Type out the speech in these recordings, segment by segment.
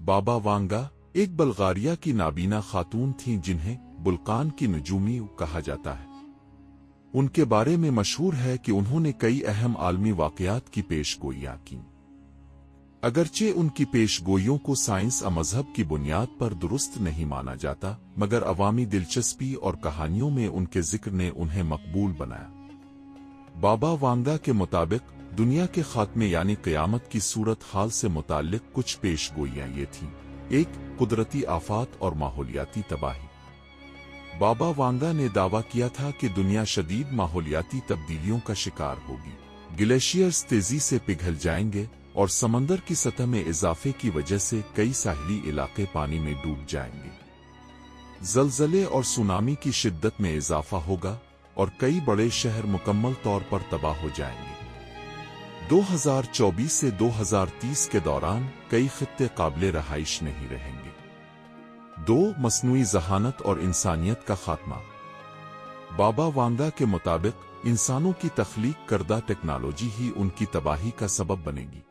بابا وانگا ایک بلغاریہ کی نابینا خاتون تھیں جنہیں بلقان کی نجومی کہا جاتا ہے۔ ان کے بارے میں مشہور ہے کہ انہوں نے کئی اہم عالمی واقعات کی پیش گوئیاں کیں۔ اگرچہ ان کی پیش گوئیوں کو سائنس اور مذہب کی بنیاد پر درست نہیں مانا جاتا، مگر عوامی دلچسپی اور کہانیوں میں ان کے ذکر نے انہیں مقبول بنایا۔ بابا وانگا کے مطابق دنیا کے خاتمے یعنی قیامت کی صورت حال سے متعلق کچھ پیش گوئیاں یہ تھیں: 1. قدرتی آفات اور ماحولیاتی تباہی۔ بابا وانگا نے دعویٰ کیا تھا کہ دنیا شدید ماحولیاتی تبدیلیوں کا شکار ہوگی۔ گلیشیئرز تیزی سے پگھل جائیں گے اور سمندر کی سطح میں اضافے کی وجہ سے کئی ساحلی علاقے پانی میں ڈوب جائیں گے۔ زلزلے اور سونامی کی شدت میں اضافہ ہوگا اور کئی بڑے شہر مکمل طور پر تباہ ہو جائیں گے۔ 2024 سے 2030 کے دوران کئی خطے قابل رہائش نہیں رہیں گے۔ 2. مصنوعی ذہانت اور انسانیت کا خاتمہ۔ بابا وانگا کے مطابق انسانوں کی تخلیق کردہ ٹیکنالوجی ہی ان کی تباہی کا سبب بنے گی۔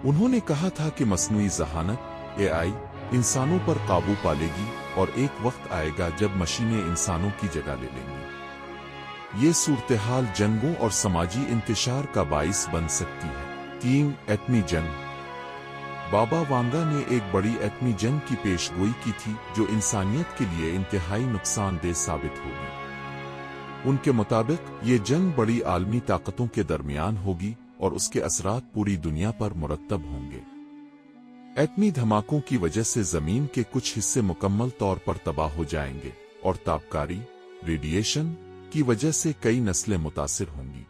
انہوں نے کہا تھا کہ مصنوعی ذہانت AI انسانوں پر قابو پا لے گی اور ایک وقت آئے گا جب مشینیں انسانوں کی جگہ لے لیں گی۔ یہ صورتحال جنگوں اور سماجی انتشار کا باعث بن سکتی ہے۔ 3. ایٹمی جنگ۔ بابا وانگا نے ایک بڑی ایٹمی جنگ کی پیش گوئی کی تھی جو انسانیت کے لیے انتہائی نقصان دہ ثابت ہوگی۔ ان کے مطابق یہ جنگ بڑی عالمی طاقتوں کے درمیان ہوگی اور اس کے اثرات پوری دنیا پر مرتب ہوں گے۔ ایٹمی دھماکوں کی وجہ سے زمین کے کچھ حصے مکمل طور پر تباہ ہو جائیں گے اور تابکاری ریڈیشن کی وجہ سے کئی نسلیں متاثر ہوں گی۔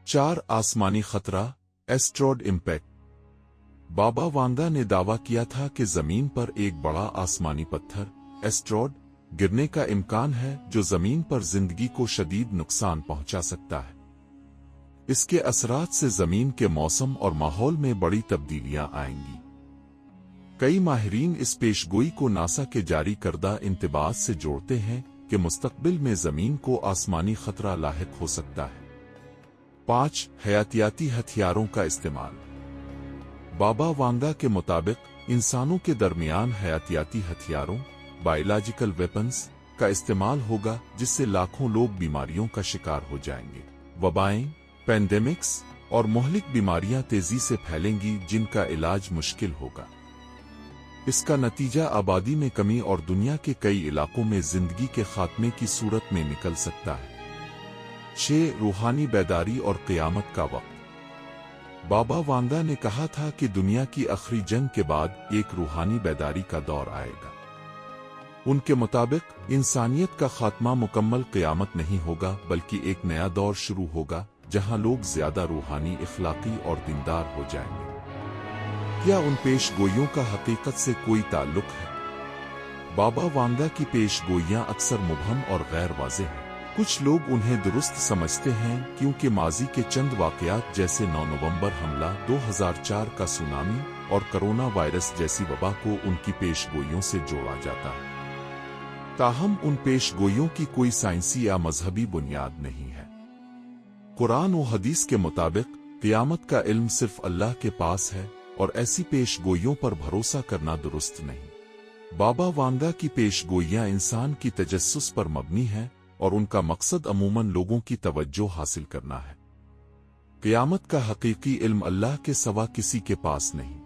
4. آسمانی خطرہ ایسٹروئڈ امپیکٹ۔ بابا وانگا نے دعویٰ کیا تھا کہ زمین پر ایک بڑا آسمانی پتھر ایسٹروئڈ گرنے کا امکان ہے جو زمین پر زندگی کو شدید نقصان پہنچا سکتا ہے۔ اس کے اثرات سے زمین کے موسم اور ماحول میں بڑی تبدیلیاں آئیں گی۔ کئی ماہرین اس پیش گوئی کو ناسا کے جاری کردہ انتباہات سے جوڑتے ہیں کہ مستقبل میں زمین کو آسمانی خطرہ لاحق ہو سکتا ہے۔ 5. حیاتیاتی ہتھیاروں کا استعمال۔ بابا وانگا کے مطابق انسانوں کے درمیان حیاتیاتی ہتھیاروں بایولوجیکل ویپنز کا استعمال ہوگا جس سے لاکھوں لوگ بیماریوں کا شکار ہو جائیں گے۔ وبائیں، پینڈیمکس اور مہلک بیماریاں تیزی سے پھیلیں گی جن کا علاج مشکل ہوگا۔ اس کا نتیجہ آبادی میں کمی اور دنیا کے کئی علاقوں میں زندگی کے خاتمے کی صورت میں نکل سکتا ہے۔ 6. روحانی بیداری اور قیامت کا وقت۔ بابا وانگا نے کہا تھا کہ دنیا کی آخری جنگ کے بعد ایک روحانی بیداری کا دور آئے گا۔ ان کے مطابق انسانیت کا خاتمہ مکمل قیامت نہیں ہوگا بلکہ ایک نیا دور شروع ہوگا جہاں لوگ زیادہ روحانی، اخلاقی اور دیندار ہو جائیں گے۔ کیا ان پیش گوئیوں کا حقیقت سے کوئی تعلق ہے؟ بابا وانگا کی پیش گوئیاں اکثر مبہم اور غیر واضح ہیں۔ کچھ لوگ انہیں درست سمجھتے ہیں کیونکہ ماضی کے چند واقعات جیسے 9 نومبر حملہ، 2004 کا سونامی اور کرونا وائرس جیسی وبا کو ان کی پیش گوئیوں سے جوڑا جاتا ہے۔ تاہم ان پیش گوئیوں کی کوئی سائنسی یا مذہبی بنیاد نہیں ہے۔ قرآن و حدیث کے مطابق قیامت کا علم صرف اللہ کے پاس ہے اور ایسی پیش گوئیوں پر بھروسہ کرنا درست نہیں۔ بابا وانگا کی پیش گوئیاں انسان کی تجسس پر مبنی ہیں اور ان کا مقصد عموماً لوگوں کی توجہ حاصل کرنا ہے۔ قیامت کا حقیقی علم اللہ کے سوا کسی کے پاس نہیں۔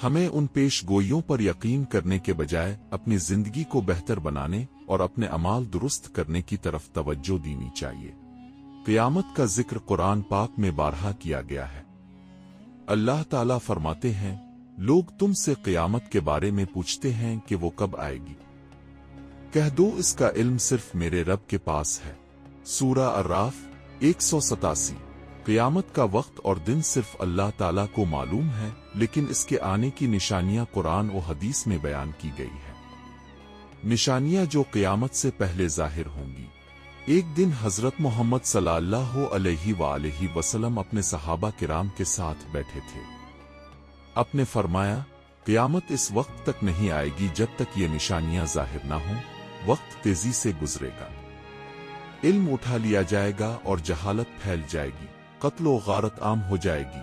ہمیں ان پیش گوئیوں پر یقین کرنے کے بجائے اپنی زندگی کو بہتر بنانے اور اپنے اعمال درست کرنے کی طرف توجہ دینی چاہیے۔ قیامت کا ذکر قرآن پاک میں بارہا کیا گیا ہے۔ اللہ تعالیٰ فرماتے ہیں، لوگ تم سے قیامت کے بارے میں پوچھتے ہیں کہ وہ کب آئے گی۔ کہہ دو اس کا علم صرف میرے رب کے پاس ہے۔ سورہ اعراف 187۔ قیامت کا وقت اور دن صرف اللہ تعالیٰ کو معلوم ہے، لیکن اس کے آنے کی نشانیاں قرآن و حدیث میں بیان کی گئی ہیں۔ نشانیاں جو قیامت سے پہلے ظاہر ہوں گی۔ ایک دن حضرت محمد صلی اللہ علیہ وآلہ وسلم اپنے صحابہ کرام کے ساتھ بیٹھے تھے۔ آپ نے فرمایا، قیامت اس وقت تک نہیں آئے گی جب تک یہ نشانیاں ظاہر نہ ہوں۔ وقت تیزی سے گزرے گا، علم اٹھا لیا جائے گا اور جہالت پھیل جائے گی، قتل و غارت عام ہو جائے گی۔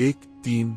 1:3।